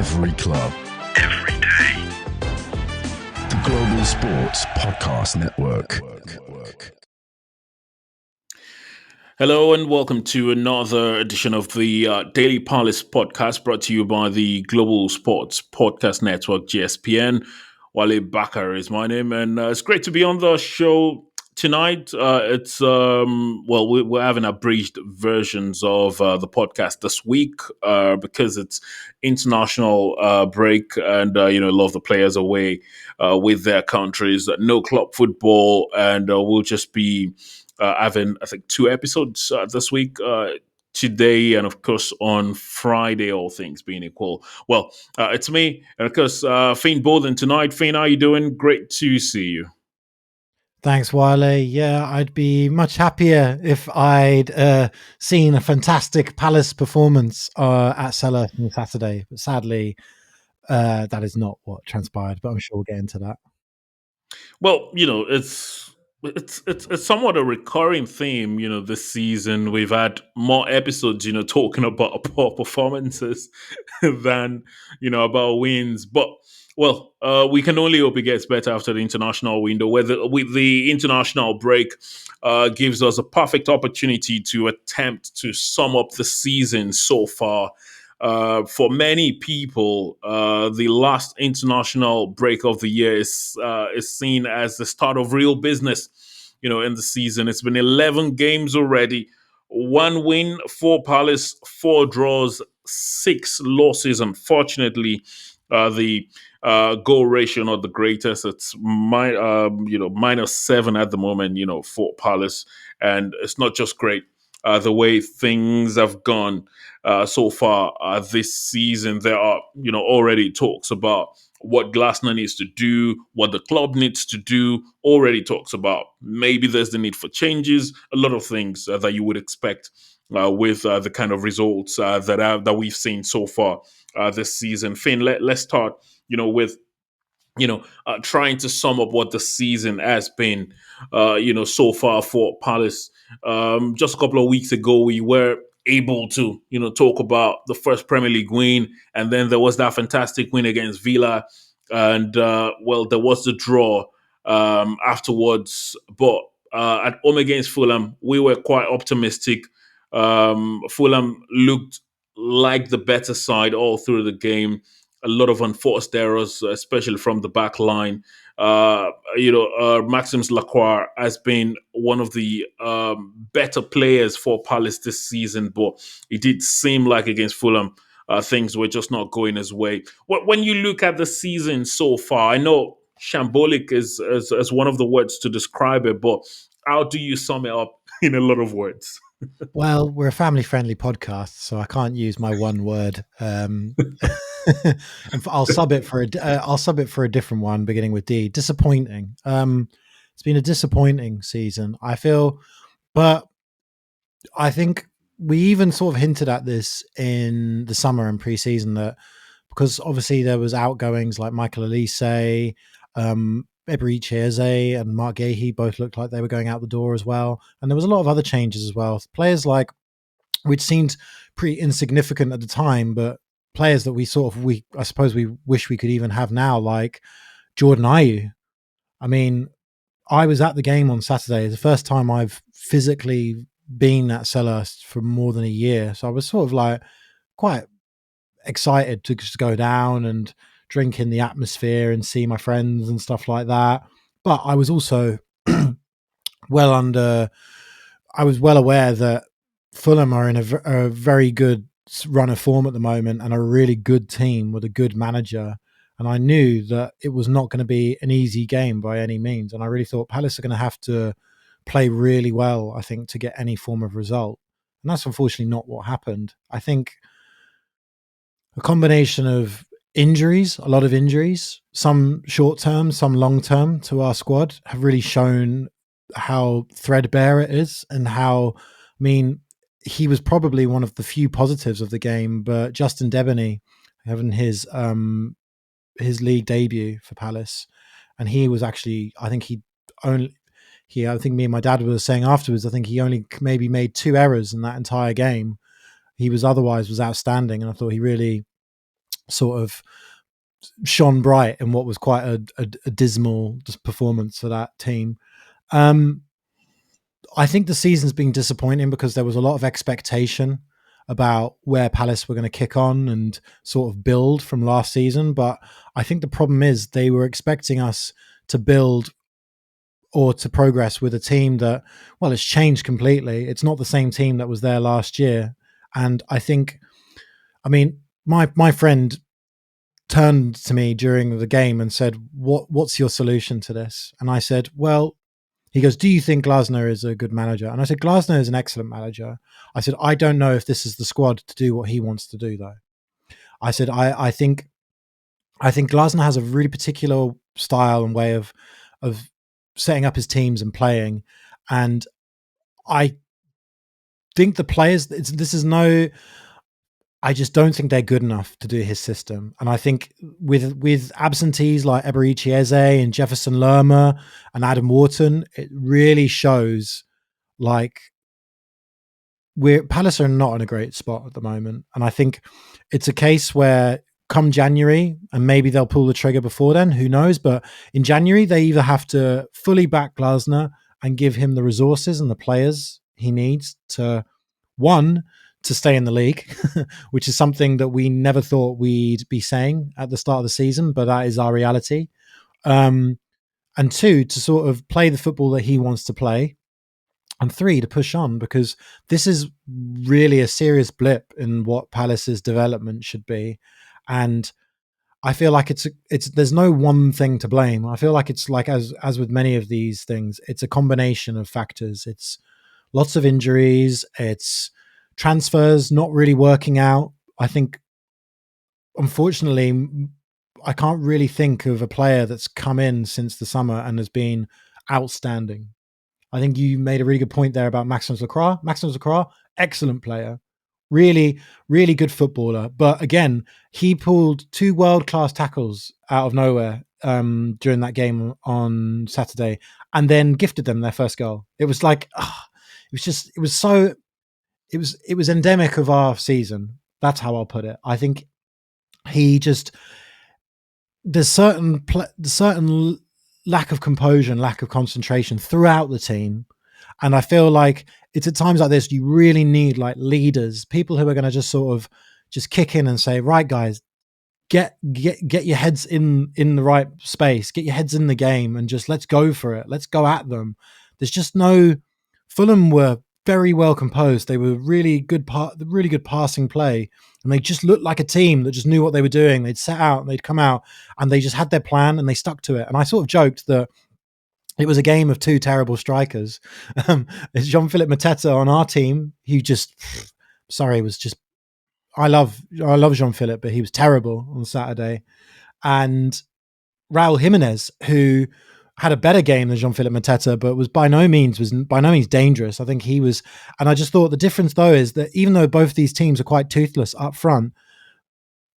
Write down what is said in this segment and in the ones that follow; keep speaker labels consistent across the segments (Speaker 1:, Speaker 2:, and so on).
Speaker 1: Every club.
Speaker 2: Every day.
Speaker 1: The Global Sports Podcast Network.
Speaker 3: Hello and welcome to another edition of the Daily Palace podcast brought to you by the Global Sports Podcast Network, GSPN. Wale Bakar is my name, and it's great to be on the show tonight. We're having abridged versions of the podcast this week because it's international break, and a lot of the players away with their countries. No club football, and we'll just be having, I think, 2 episodes this week. Today and of course on Friday, all things being equal. Well, it's me and of course Finn Bowden tonight. Finn, how you doing? Great to see you.
Speaker 4: Thanks, Wale. Yeah, I'd be much happier if I'd seen a fantastic Palace performance at Selhurst on Saturday. But sadly, that is not what transpired. But I'm sure we'll get into that.
Speaker 3: Well, it's somewhat a recurring theme, this season. We've had more episodes, talking about poor performances than, about wins. But, we can only hope it gets better after the international window, with the international break gives us a perfect opportunity to attempt to sum up the season so far. For many people, the last international break of the year is seen as the start of real business. In the season, it's been 11 games already, 1 win, 4 Palace, 4 draws, 6 losses. Unfortunately, the goal ratio not the greatest. It's -7 at the moment. For Palace, and it's not just great. The way things have gone so far this season, there are already talks about what Glasner needs to do, what the club needs to do. Already talks about maybe there's the need for changes. A lot of things that you would expect with the kind of results that we've seen so far this season. Finn, let's start with trying to sum up what the season has been, so far for Palace. Just a couple of weeks ago, we were able to, talk about the first Premier League win, and then there was that fantastic win against Villa, and there was the draw afterwards. But at home against Fulham, we were quite optimistic. Fulham looked like the better side all through the game. A lot of unforced errors, especially from the back line. Maxims Lacroix has been one of the better players for Palace this season, but it did seem like against Fulham, things were just not going his way. When you look at the season so far, I know shambolic is one of the words to describe it, but how do you sum it up in a lot of words?
Speaker 4: Well, we're a family-friendly podcast, so I can't use my one word. And I'll sub it for a different one, beginning with D. Disappointing. It's been a disappointing season, I feel, but I think we even sort of hinted at this in the summer and pre-season, that because obviously there was outgoings like Michael Elise, Eberechi Eze and Mark Gahey both looked like they were going out the door as well. And there was a lot of other changes as well. Players like, which seemed pretty insignificant at the time, but players that I suppose we wish we could even have now, like Jordan Ayew. I mean, I was at the game on Saturday. It's the first time I've physically been at Selhurst for more than a year. So I was sort of like quite excited to just go down and drink in the atmosphere and see my friends and stuff like that. But I was also well aware that Fulham are in a very good run of form at the moment and a really good team with a good manager. And I knew that it was not going to be an easy game by any means. And I really thought Palace are going to have to play really well, I think, to get any form of result. And that's unfortunately not what happened. I think a combination of injuries, a lot of injuries, some short-term, some long-term to our squad, have really shown how threadbare it is and how, he was probably one of the few positives of the game, but Justin Debony having his league debut for Palace, and he was actually, I think me and my dad were saying afterwards, I think he only maybe made 2 errors in that entire game. He was otherwise outstanding, and I thought he really sort of shone bright in what was quite a dismal performance for that team. I think the season's been disappointing because there was a lot of expectation about where Palace were going to kick on and sort of build from last season. But I think the problem is they were expecting us to build or to progress with a team that, well, it's changed completely. It's not the same team that was there last year. And I think, I mean, my friend turned to me during the game and said, what's your solution to this? And I said, well, he goes, do you think Glasner is a good manager? And I said, Glasner is an excellent manager. I said, I don't know if this is the squad to do what he wants to do, though. I said, I think Glasner has a really particular style and way of setting up his teams and playing. And I think the players, I just don't think they're good enough to do his system. And I think with absentees like Eberichi Eze and Jefferson Lerma and Adam Wharton, it really shows like Palace are not in a great spot at the moment. And I think it's a case where come January, and maybe they'll pull the trigger before then, who knows? But in January, they either have to fully back Glasner and give him the resources and the players he needs to stay in the league, which is something that we never thought we'd be saying at the start of the season, but that is our reality. And two, to sort of play the football that he wants to play. And three, to push on, because this is really a serious blip in what Palace's development should be. And I feel like there's no one thing to blame. I feel like it's like, as with many of these things, it's a combination of factors. It's lots of injuries. It's transfers not really working out. I think, unfortunately, I can't really think of a player that's come in since the summer and has been outstanding. I think you made a really good point there about Maxence Lacroix. Maxence Lacroix, excellent player. Really, really good footballer. But again, he pulled 2 world-class tackles out of nowhere during that game on Saturday and then gifted them their first goal. It was like, it was endemic of our season. That's how I'll put it. I think there's certain lack of composure and lack of concentration throughout the team. And I feel like it's at times like this, you really need like leaders, people who are going to just sort of just kick in and say, right, guys, get your heads in the right space, get your heads in the game and just let's go for it. Let's go at them. There's just Fulham were very well composed. They were really good passing play. And they just looked like a team that just knew what they were doing. They'd set out and they'd come out and they just had their plan and they stuck to it. And I sort of joked that it was a game of 2 terrible strikers. It's Jean-Philippe Mateta on our team. He just, I love Jean-Philippe, but he was terrible on Saturday. And Raul Jimenez, who had a better game than Jean-Philippe Mateta, but was by no means dangerous. I think he was, and I just thought the difference though is that even though both these teams are quite toothless up front,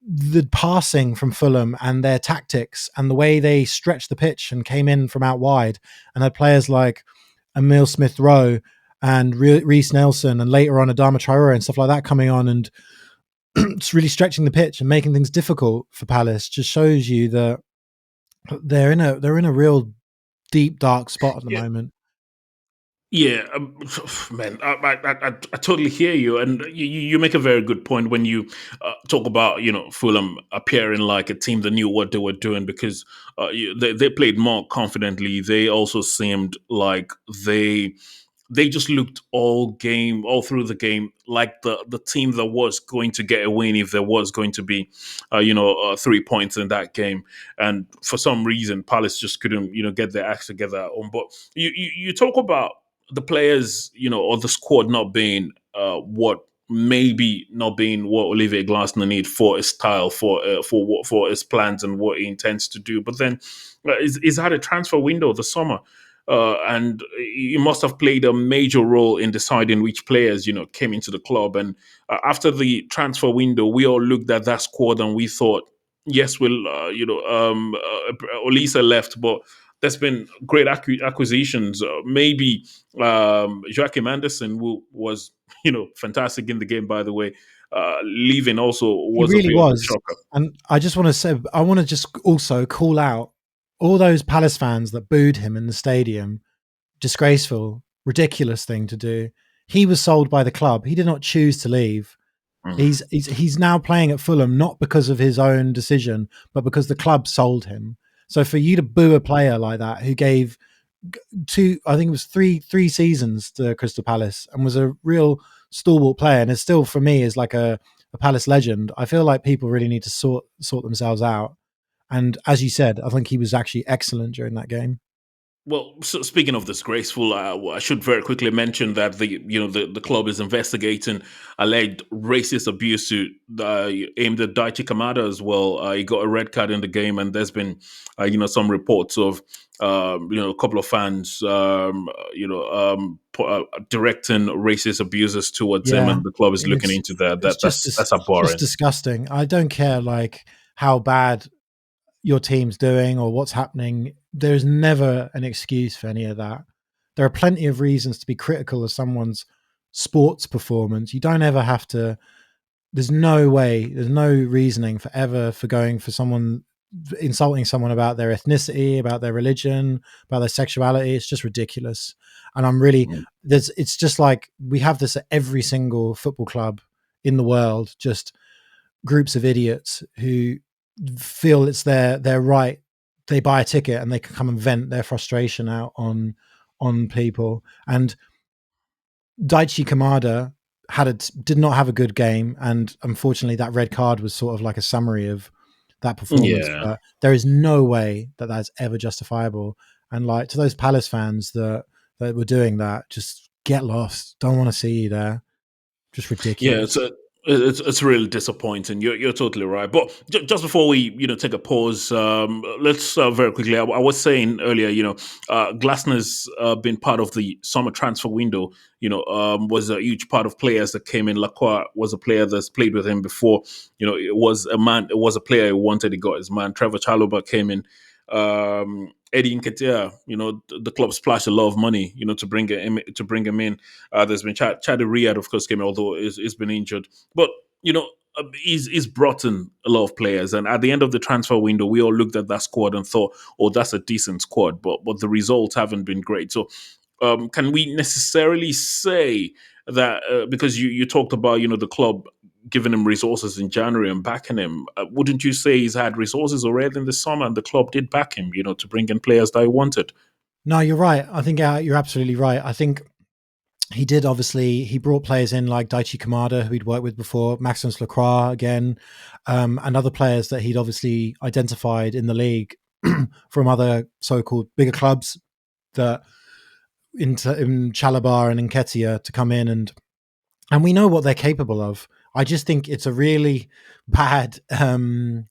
Speaker 4: the passing from Fulham and their tactics and the way they stretched the pitch and came in from out wide and had players like Emile Smith-Rowe and Reece Nelson and later on Adama Traore and stuff like that coming on and it's really stretching the pitch and making things difficult for Palace, just shows you that they're in a real deep dark spot at the moment.
Speaker 3: Yeah, man, I totally hear you, and you make a very good point when you talk about Fulham appearing like a team that knew what they were doing because they played more confidently. They also seemed like they just looked all through the game like the team that was going to get a win if there was going to be 3 points in that game. And for some reason Palace just couldn't get their acts together at home. But you talk about the players or the squad not being what Olivier Glasner need for his style, for his plans and what he intends to do. But then he's had a transfer window this summer. And he must have played a major role in deciding which players, came into the club. And after the transfer window, we all looked at that squad and we thought, yes, Olisa left, but there's been great acquisitions. Maybe Joachim Anderson, who was, fantastic in the game, by the way. leaving also
Speaker 4: He
Speaker 3: was a
Speaker 4: really
Speaker 3: bit of a
Speaker 4: was.
Speaker 3: shocker.
Speaker 4: And I just want to say, I want to just also call out all those Palace fans that booed him in the stadium. Disgraceful, ridiculous thing to do. He was sold by the club. He did not choose to leave. He's now playing at Fulham not because of his own decision, but because the club sold him. So for you to boo a player like that who gave I think it was three seasons to Crystal Palace and was a real stalwart player, and is still for me is like a Palace legend. I feel like people really need to sort themselves out. And as you said, I think he was actually excellent during that game.
Speaker 3: Well, so speaking of disgraceful, I should very quickly mention that the club is investigating alleged racist abuse aimed at Daichi Kamada as well. He got a red card in the game, and there's been some reports of a couple of fans directing racist abuses towards him,
Speaker 4: Yeah,
Speaker 3: and the club is looking
Speaker 4: it's
Speaker 3: into that.
Speaker 4: it's
Speaker 3: That's
Speaker 4: just
Speaker 3: abhorrent.
Speaker 4: disgusting. I don't care like how bad your team's doing or what's happening. There's never an excuse for any of that. There are plenty of reasons to be critical of someone's sports performance. You don't ever have to. There's no reasoning for going for someone, insulting someone about their ethnicity, about their religion, about their sexuality. It's just ridiculous. And it's just like we have this at every single football club in the world, just groups of idiots who feel it's their right. They buy a ticket and they can come and vent their frustration out on people. And Daichi Kamada did not have a good game, and unfortunately, that red card was sort of like a summary of that performance.
Speaker 3: Yeah.
Speaker 4: But there is no way that that's ever justifiable. And like to those Palace fans that were doing that, just get lost. Don't want to see you there. Just
Speaker 3: Yeah,
Speaker 4: ridiculous.
Speaker 3: it's really disappointing. You're totally right. But just before we take a pause, let's very quickly. I was saying earlier, Glasner's been part of the summer transfer window. Was a huge part of players that came in. Lacroix was a player that's played with him before. It was a man. It was a player who wanted. He got his man. Trevor Chalobah came in. Eddie Nketiah, the club splashed a lot of money, to bring him in. There's been Chad Riyad, of course, came in, although he's been injured. But he's brought in a lot of players, and at the end of the transfer window, we all looked at that squad and thought, "Oh, that's a decent squad," but the results haven't been great. So, can we necessarily say that because you talked about the club giving him resources in January and backing him, wouldn't you say he's had resources already in the summer and the club did back him, to bring in players that he wanted?
Speaker 4: No, you're right. I think you're absolutely right. I think he did. Obviously, he brought players in like Daichi Kamada, who he'd worked with before, Maxence Lacroix again, and other players that he'd obviously identified in the league from other so-called bigger clubs that in Chalabar and Nketiah to come in, and we know what they're capable of. I just think it's a really bad, it's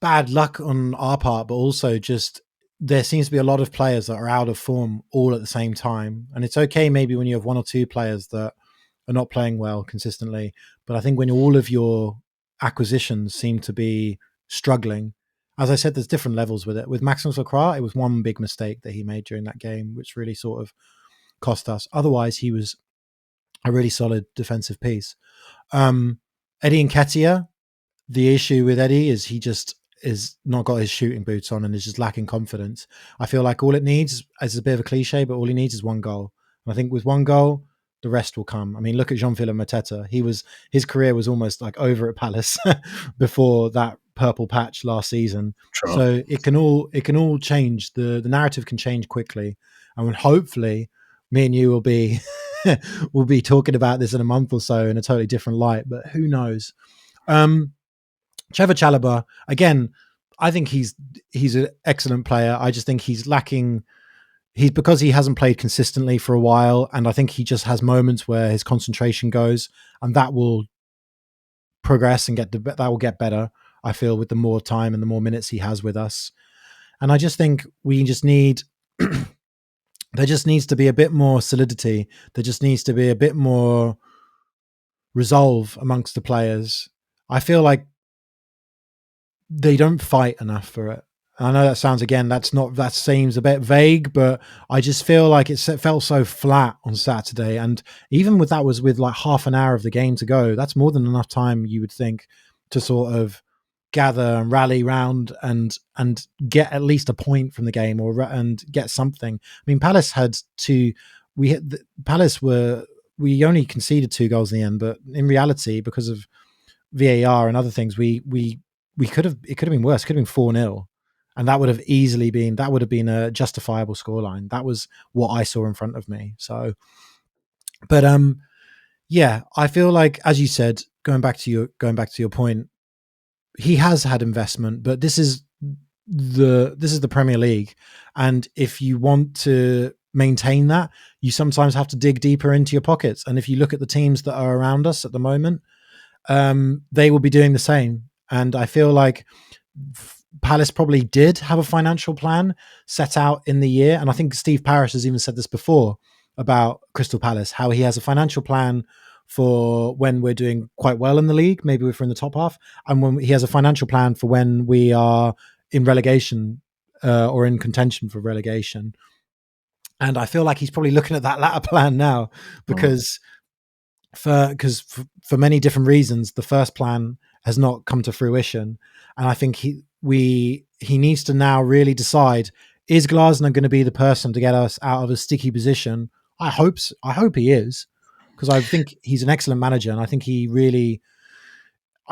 Speaker 4: bad luck on our part, but also just there seems to be a lot of players that are out of form all at the same time. And it's okay maybe when you have one or two players that are not playing well consistently, but I think when all of your acquisitions seem to be struggling, as I said, there's different levels with it. With Maxence Lacroix, it was one big mistake that he made during that game, which really sort of cost us. Otherwise, he was a really solid defensive piece. Eddie Nketiah, the issue with Eddie is he just is not got his shooting boots on and is just lacking confidence. I feel like all it needs, as a bit of a cliche, but all he needs is one goal. And I think with one goal, the rest will come. I mean, look at Jean-Philippe Mateta. His career was almost like over at Palace before that purple patch last season.
Speaker 3: Sure.
Speaker 4: So it can all change. The narrative can change quickly. And hopefully me and you will be we'll be talking about this in a month or so in a totally different light, but who knows? Trevor Chalobah, again, I think he's an excellent player. I just think he's lacking. He's because he hasn't played consistently for a while, and I think he just has moments where his concentration goes, and that will progress and that will get better. I feel with the more time and the more minutes he has with us, and I just think we just need. There just needs to be a bit more solidity. There just needs to be a bit more resolve amongst the players. I feel like they don't fight enough for it. I know that sounds, again, that seems a bit vague, but I just feel like it felt so flat on Saturday. And even with that, was with like half an hour of the game to go. That's more than enough time, you would think, to sort of gather and rally round and get at least a point from the game, and get something. I mean, Palace had two. We only conceded 2 goals in the end, but in reality, because of VAR and other things, we could have, it could have been worse. It could have been 4-0, and that would have been a justifiable scoreline. That was what I saw in front of me. So, but yeah, I feel like, as you said, going back to your point, he has had investment, but this is the Premier League, and if you want to maintain that, you sometimes have to dig deeper into your pockets. And if you look at the teams that are around us at the moment, they will be doing the same. And I feel like Palace probably did have a financial plan set out in the year, and I think Steve Parish has even said this before about Crystal Palace, how he has a financial plan for when we're doing quite well in the league, maybe we're in the top half, and when he has a financial plan for when we are in relegation, or in contention for relegation. And I feel like he's probably looking at that latter plan now, because for many different reasons, the first plan has not come to fruition. And I think he needs to now really decide, is Glasner going to be the person to get us out of a sticky position? I hope he is, because I think he's an excellent manager, and I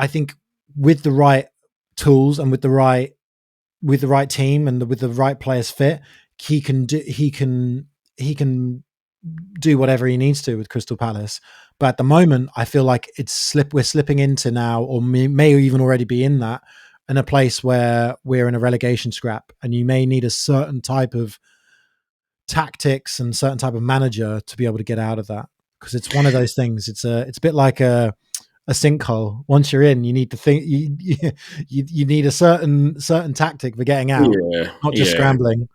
Speaker 4: think with the right tools and with the right team and with the right players fit, he can do whatever he needs to with Crystal Palace. But at the moment, I feel like we're slipping into now, or may even already be in a place where we're in a relegation scrap, and you may need a certain type of tactics and certain type of manager to be able to get out of that, because it's one of those things. It's a bit like a sinkhole. Once you're in, you need to think. You need a certain tactic for getting out, not just scrambling.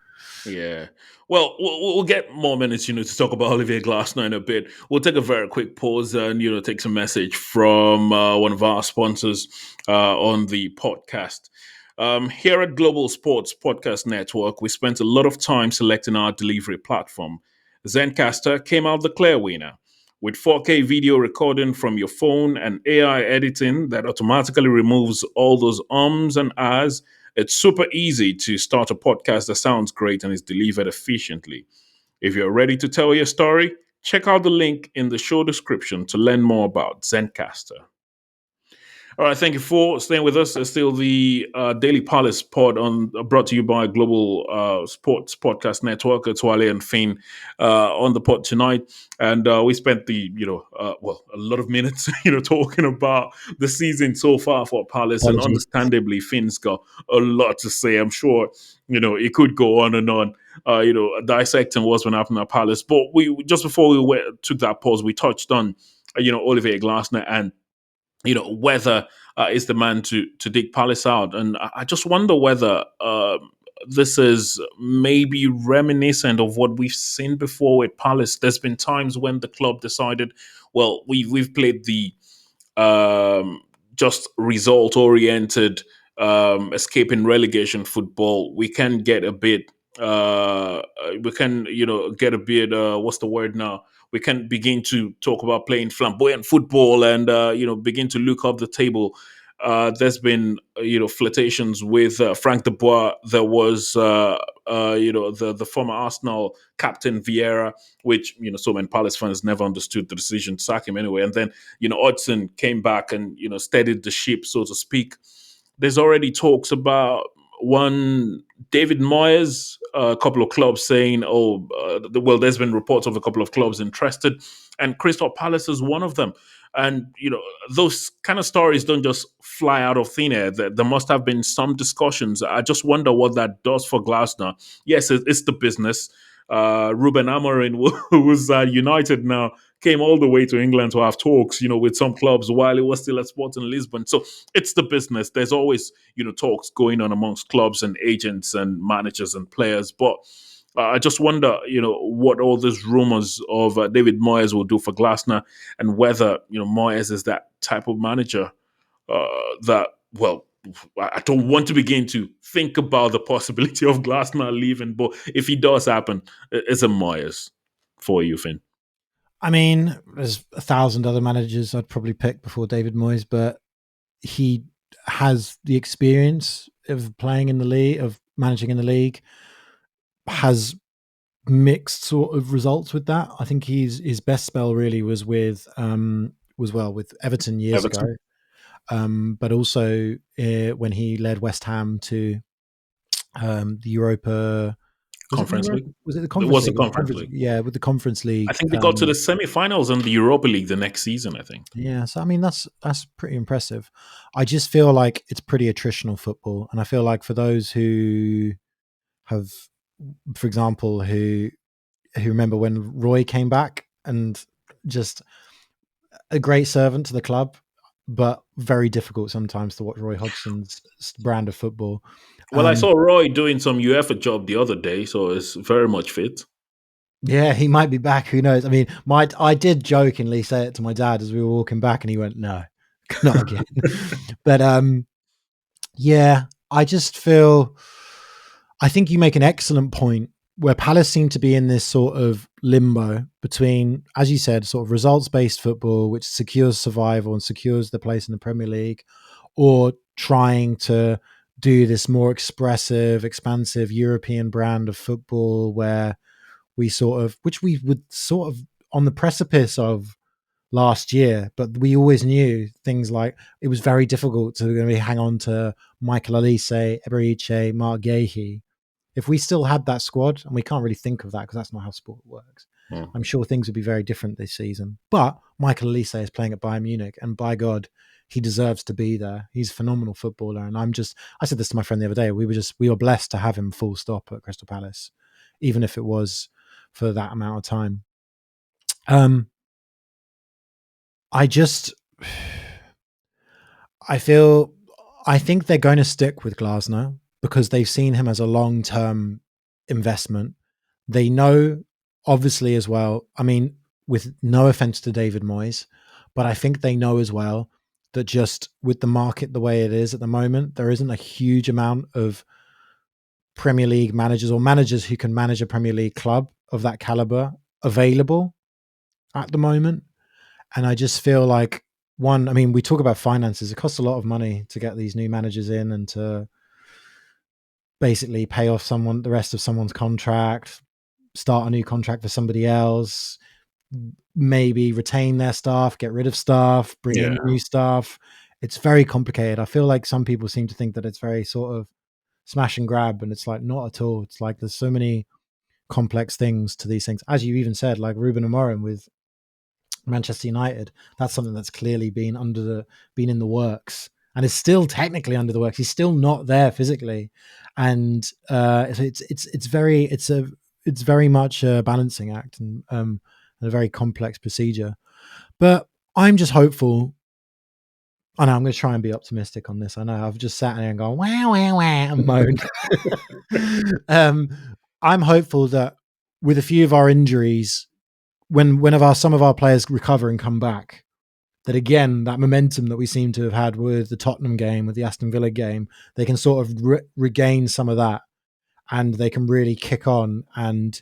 Speaker 3: Yeah. Well, we'll get more minutes, to talk about Olivier Glasner in a bit. We'll take a very quick pause and, take some message from one of our sponsors on the podcast. Here at Global Sports Podcast Network, we spent a lot of time selecting our delivery platform. Zencastr came out the clear winner. With 4K video recording from your phone and AI editing that automatically removes all those ums and ahs, it's super easy to start a podcast that sounds great and is delivered efficiently. If you're ready to tell your story, check out the link in the show description to learn more about Zencastr. All right, thank you for staying with us. It's still the Daily Palace pod brought to you by Global Sports Podcast Network. It's Wale and Finn on the pod tonight, and we spent a lot of minutes, talking about the season so far for Palace. And understandably, Finn's got a lot to say. I'm sure it could go on and on. Dissecting what's been happening at Palace, but we just before we took that pause, we touched on Olivier Glasner and whether is the man to dig Palace out. And I just wonder whether this is maybe reminiscent of what we've seen before with Palace. There's been times when the club decided, well, we've played the just result-oriented escaping relegation football. We can get a bit get a bit what's the word now, we can begin to talk about playing flamboyant football and begin to look up the table. There's been flirtations with Frank de Boer. There was the former Arsenal captain Vieira, which so many Palace fans never understood the decision to sack him anyway. And then Hodgson came back and steadied the ship, so to speak. There's already talks about one David Moyes, a couple of clubs saying, there's been reports of a couple of clubs interested, and Crystal Palace is one of them. And, those kind of stories don't just fly out of thin air. There must have been some discussions. I just wonder what that does for Glasner. Yes, it's the business. Ruben Amorim, who's United now, came all the way to England to have talks, with some clubs while he was still at Sporting Lisbon. So it's the business. There's always, talks going on amongst clubs and agents and managers and players. But I just wonder, what all these rumors of David Moyes will do for Glasner, and whether, Moyes is that type of manager that, well, I don't want to begin to think about the possibility of Glasner leaving, but if he does happen, it's a Moyes for you, Finn.
Speaker 4: I mean, there's 1,000 other managers I'd probably pick before David Moyes, but he has the experience of playing in the league, of managing in the league, has mixed sort of results with that. I think his best spell really was with Everton years ago, but also when he led West Ham to the Europa.
Speaker 3: Conference League.
Speaker 4: Was it the
Speaker 3: It
Speaker 4: Conference
Speaker 3: was the
Speaker 4: League?
Speaker 3: Conference League.
Speaker 4: Yeah, with the Conference
Speaker 3: I
Speaker 4: League.
Speaker 3: think they got to the semi-finals in the Europa League the next season, I think.
Speaker 4: Yeah, so I mean that's pretty impressive. I just feel like it's pretty attritional football, and I feel like for those who have, for example, who remember when Roy came back and just a great servant to the club, but very difficult sometimes to watch Roy Hodgson's brand of football.
Speaker 3: Well, I saw Roy doing some UEFA job the other day, so it's very much fit.
Speaker 4: Yeah, he might be back. Who knows? I mean, I did jokingly say it to my dad as we were walking back, and he went, "No, not again." But yeah, I just feel. I think you make an excellent point where Palace seem to be in this sort of limbo between, as you said, sort of results-based football, which secures survival and secures the place in the Premier League, or trying to do this more expressive, expansive European brand of football where which we would sort of on the precipice of last year, but we always knew things like it was very difficult to hang on to Michael Olise, Eberiche, Mark Gahey. If we still had that squad, and we can't really think of that because that's not how sport works, I'm sure things would be very different this season. But Michael Olise is playing at Bayern Munich, and by God, he deserves to be there. He's a phenomenal footballer, and I said this to my friend the other day. We were blessed to have him full stop at Crystal Palace, even if it was for that amount of time. I think they're going to stick with Glasner because they've seen him as a long-term investment. They know, obviously, as well. I mean, with no offense to David Moyes, but I think they know as well that just with the market the way it is at the moment, there isn't a huge amount of Premier League managers or managers who can manage a Premier League club of that caliber available at the moment. And I just feel like we talk about finances. It costs a lot of money to get these new managers in and to basically pay off the rest of someone's contract, start a new contract for somebody else, maybe retain their staff, get rid of staff, bring in new staff. It's very complicated. I feel like some people seem to think that it's very sort of smash and grab, and it's like not at all. It's like there's so many complex things to these things. As you even said, like Ruben Amorim with Manchester United, that's something that's clearly been in the works and is still technically under the works. He's still not there physically, and it's very much a balancing act and a very complex procedure. But I'm just hopeful. I know I'm going to try and be optimistic on this. I know I've just sat there and gone wow wow wow and moaned. I'm hopeful that with a few of our injuries, when some of our players recover and come back, that again, that momentum that we seem to have had with the Tottenham game, with the Aston Villa game, they can sort of regain some of that, and they can really kick on and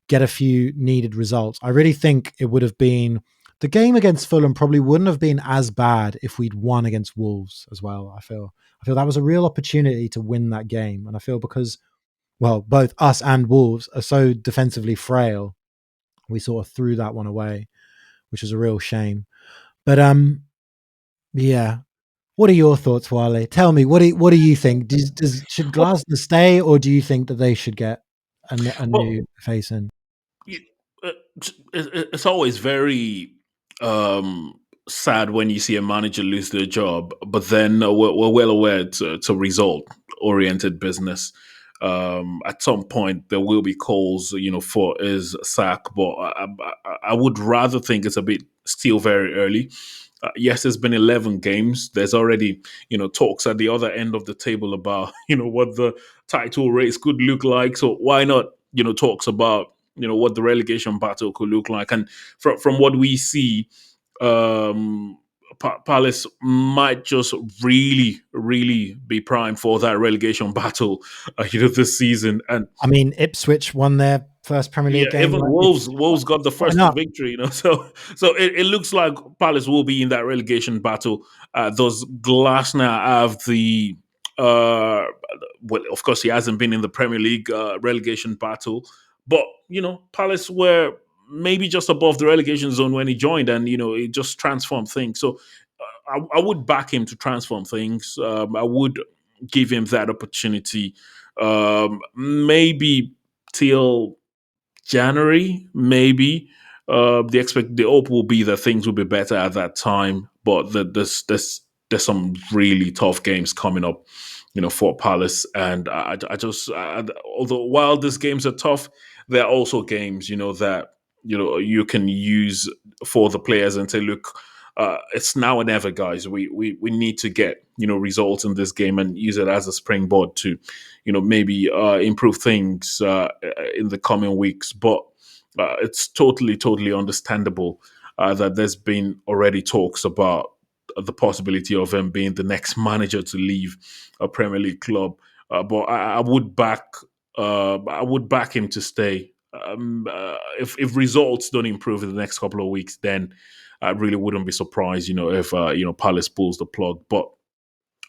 Speaker 4: get a few needed results. I really think it would have been the game against Fulham probably wouldn't have been as bad if we'd won against Wolves as well. I feel that was a real opportunity to win that game, and I feel because, well, both us and Wolves are so defensively frail, we sort of threw that one away, which was a real shame. But yeah. What are your thoughts, Wale? Tell me, what do you think? Should Glasner stay, or do you think that they should get a new face in?
Speaker 3: It's always very sad when you see a manager lose their job, but then we're well aware it's a result-oriented business. At some point, there will be calls, for his sack, but I would rather think it's a bit still very early. Yes, there's been 11 games. There's already, talks at the other end of the table about, what the title race could look like. So why not, talks about, what the relegation battle could look like. And from what we see, Palace might just really, really be primed for that relegation battle, this season. And
Speaker 4: I mean, Ipswich won their first Premier
Speaker 3: yeah,
Speaker 4: League game.
Speaker 3: even
Speaker 4: Like,
Speaker 3: Wolves got the
Speaker 4: why
Speaker 3: first
Speaker 4: not?
Speaker 3: victory, So it looks like Palace will be in that relegation battle. Does Glasner have the? Well, of course, he hasn't been in the Premier League relegation battle, but Palace were maybe just above the relegation zone when he joined, and it just transformed things. So I would back him to transform things. I would give him that opportunity. Maybe till January, maybe. The hope will be that things will be better at that time, but there's some really tough games coming up, for Palace, and although while these games are tough, there are also games, that you can use for the players and say, look. It's now or never, guys. We need to get results in this game and use it as a springboard to maybe improve things in the coming weeks. But it's totally understandable that there's been already talks about the possibility of him being the next manager to leave a Premier League club. But I would back him to stay. If results don't improve in the next couple of weeks, then I really wouldn't be surprised, if Palace pulls the plug. But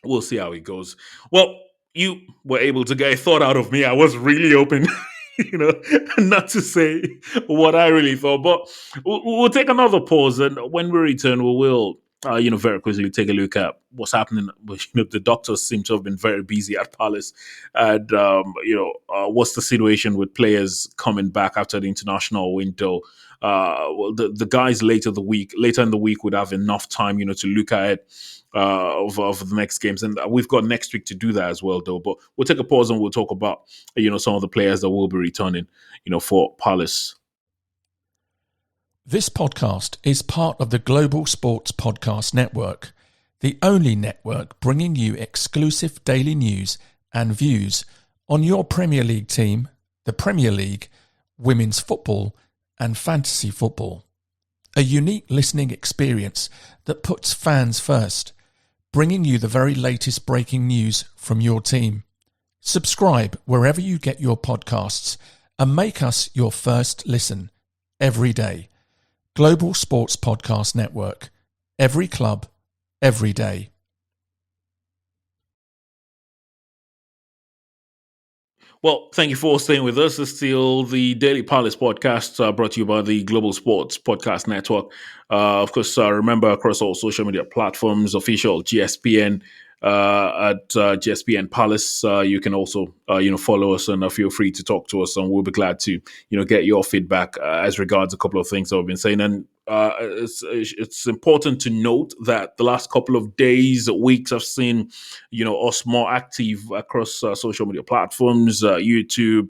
Speaker 3: we'll see how it goes. Well, you were able to get a thought out of me. I was really hoping, not to say what I really thought. But we'll take another pause, and when we return, we will, very quickly take a look at what's happening. The doctors seem to have been very busy at Palace, and what's the situation with players coming back after the international window. Well, the guys later in the week would have enough time, to look at it of the next games, and we've got next week to do that as well, though. But we'll take a pause and we'll talk about some of the players that will be returning, for Palace.
Speaker 2: This podcast is part of the Global Sports Podcast Network, the only network bringing you exclusive daily news and views on your Premier League team, the Premier League, women's football, and fantasy football. A unique listening experience that puts fans first, bringing you the very latest breaking news from your team. Subscribe wherever you get your podcasts and make us your first listen every day. Global Sports Podcast Network. Every club, every day.
Speaker 3: Well, thank you for staying with us. It's still the Daily Palace podcast brought to you by the Global Sports Podcast Network. Of course, remember across all social media platforms, official GSPN at GSPN Palace. You can also, follow us and feel free to talk to us, and we'll be glad to, get your feedback as regards a couple of things that we've been saying. And it's important to note that the last couple of days, weeks, I've seen, us more active across social media platforms, YouTube,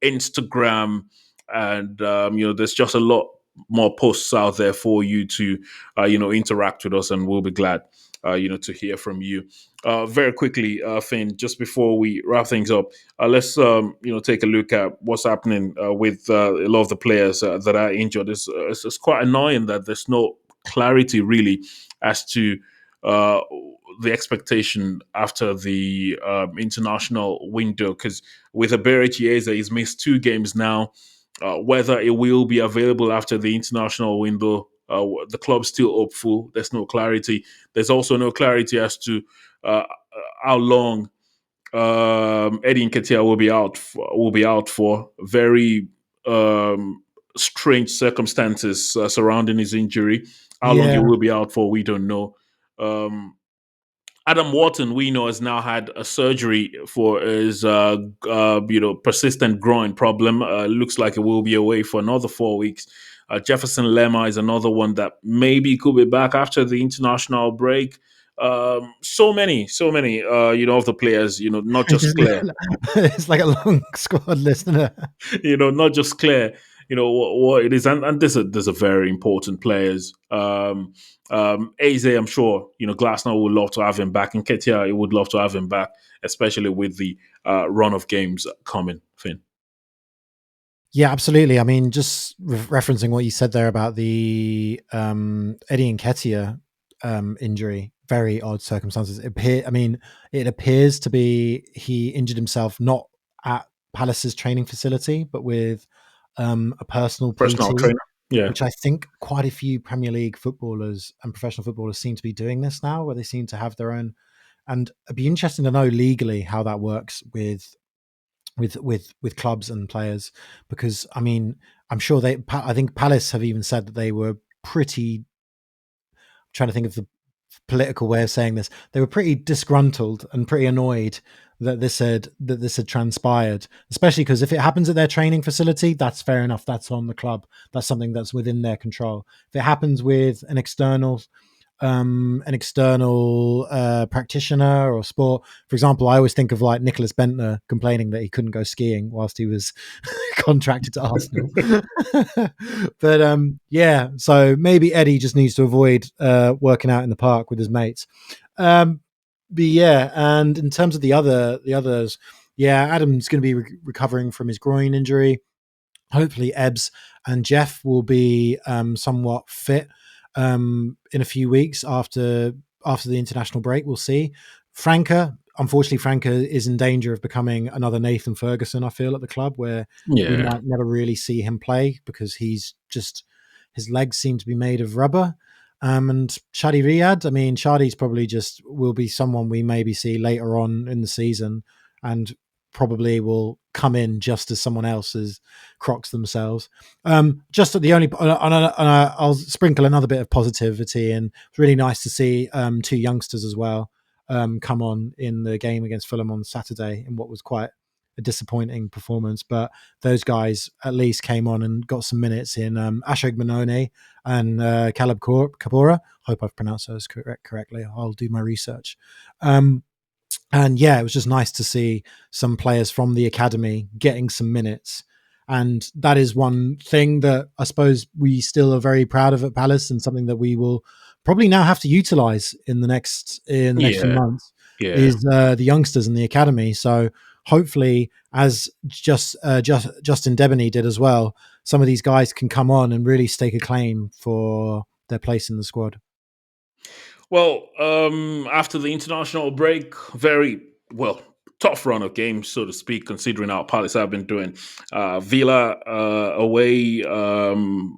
Speaker 3: Instagram, and there's just a lot more posts out there for you to, interact with us, and we'll be glad, to hear from you. Very quickly, Finn, just before we wrap things up, let's take a look at what's happening with a lot of the players that are injured. It's quite annoying that there's no clarity really as to the expectation after the international window, because with Abere Chiesa, he's missed 2 games now. Whether it will be available after the international window, the club's still hopeful. There's no clarity. There's also no clarity as to how long Eddie Nketiah will be out for. Very strange circumstances surrounding his injury. How long he will be out for, we don't know. Adam Wharton, we know, has now had a surgery for his persistent groin problem. Looks like it will be away for another 4 weeks. Jefferson Lemma is another one that maybe could be back after the international break. So many, of the players, not just Claire.
Speaker 4: It's like a long squad list, isn't it?
Speaker 3: Not just Claire. What it is, and there's a very important players. Eze, I'm sure, Glasner would love to have him back, and Ketia, he would love to have him back, especially with the run of games coming, Finn.
Speaker 4: Yeah, absolutely. I mean, just referencing what you said there about the Eddie Nketiah injury, very odd circumstances. It appears to be he injured himself not at Palace's training facility, but with a personal
Speaker 3: Personal
Speaker 4: PT,
Speaker 3: trainer. Yeah.
Speaker 4: which I think quite a few Premier League footballers and professional footballers seem to be doing this now, where they seem to have their own. And it'd be interesting to know legally how that works with clubs and players, because I mean, I'm sure I think Palace have even said that they were pretty, trying to think of the political way of saying this, they were pretty disgruntled and pretty annoyed that this had transpired, especially because if it happens at their training facility, that's fair enough, that's on the club, that's something that's within their control. If it happens with an external practitioner or sport. For example, I always think of like Nicholas Bentner complaining that he couldn't go skiing whilst he was contracted to Arsenal. But yeah, so maybe Eddie just needs to avoid working out in the park with his mates. But yeah, and in terms of the others, yeah, Adam's going to be recovering from his groin injury. Hopefully Ebbs and Jeff will be somewhat fit in a few weeks after the international break. We'll see. Unfortunately, Franca is in danger of becoming another Nathan Ferguson, I feel, at the club, where we might never really see him play because his legs seem to be made of rubber. And Shadi Riyad, I mean, Shadi's probably just will be someone we maybe see later on in the season, and probably will come in just as someone else has crocs themselves. Just at the only, I'll sprinkle another bit of positivity, and it's really nice to see two youngsters as well come on in the game against Fulham on Saturday in what was quite a disappointing performance. But those guys at least came on and got some minutes in Ashok Manone and Caleb Kabora. Hope I've pronounced those correctly. I'll do my research. And yeah, it was just nice to see some players from the academy getting some minutes. And that is one thing that I suppose we still are very proud of at Palace, and something that we will probably now have to utilize in the next few months is the youngsters in the academy. So hopefully, as Justin Debony did as well, some of these guys can come on and really stake a claim for their place in the squad.
Speaker 3: Well, after the international break, very tough run of games, so to speak, considering how Palace have been doing. Villa away,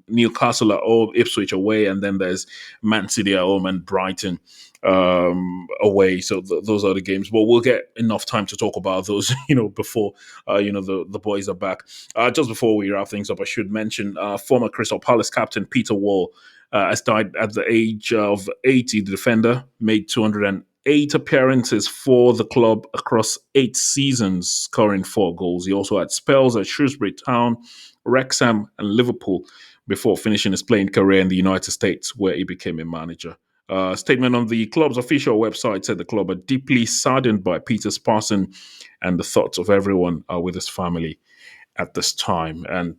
Speaker 3: Newcastle at home, Ipswich away, and then there's Man City at home and Brighton away. So those are the games. But we'll get enough time to talk about those, before the boys are back. Just before we wrap things up, I should mention former Crystal Palace captain Peter Wall has died at the age of 80. The defender made 208 appearances for the club across 8 seasons, scoring 4 goals. He also had spells at Shrewsbury Town, Wrexham, and Liverpool before finishing his playing career in the United States, where he became a manager. A statement on the club's official website said the club are deeply saddened by Peter's passing, and the thoughts of everyone are with his family at this time. And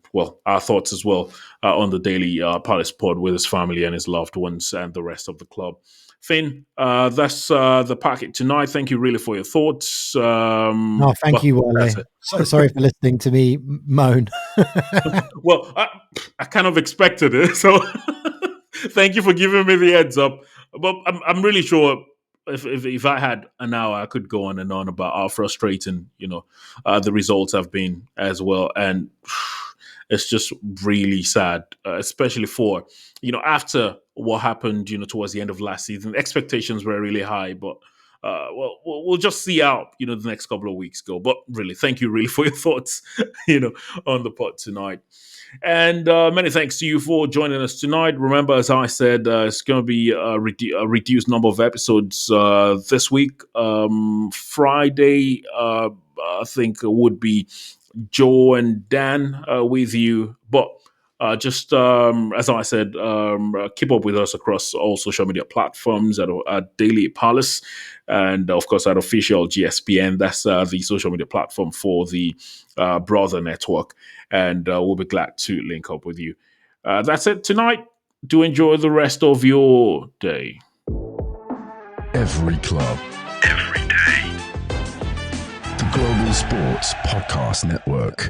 Speaker 3: our thoughts as well on the daily Palace pod with his family and his loved ones and the rest of the club. Finn, that's the packet tonight. Thank you really for your thoughts.
Speaker 4: Thank you, Wale. Sorry for listening to me moan.
Speaker 3: Well, I kind of expected it, so thank you for giving me the heads up. But I'm really sure if I had an hour, I could go on and on about how frustrating, the results have been as well. And it's just really sad, especially for, after what happened, towards the end of last season. Expectations were really high, but we'll just see how, the next couple of weeks go. But really, thank you really for your thoughts, on the pod tonight. And many thanks to you for joining us tonight. Remember, as I said, it's going to be a reduced number of episodes this week. Friday, I think, would be Joe and Dan with you. But just as I said, keep up with us across all social media platforms at Daily Palace. And of course, at official GSPN. That's the social media platform for the brother network. And we'll be glad to link up with you. That's it tonight. Do enjoy the rest of your day.
Speaker 1: Every club, every day. The Global Sports Podcast Network.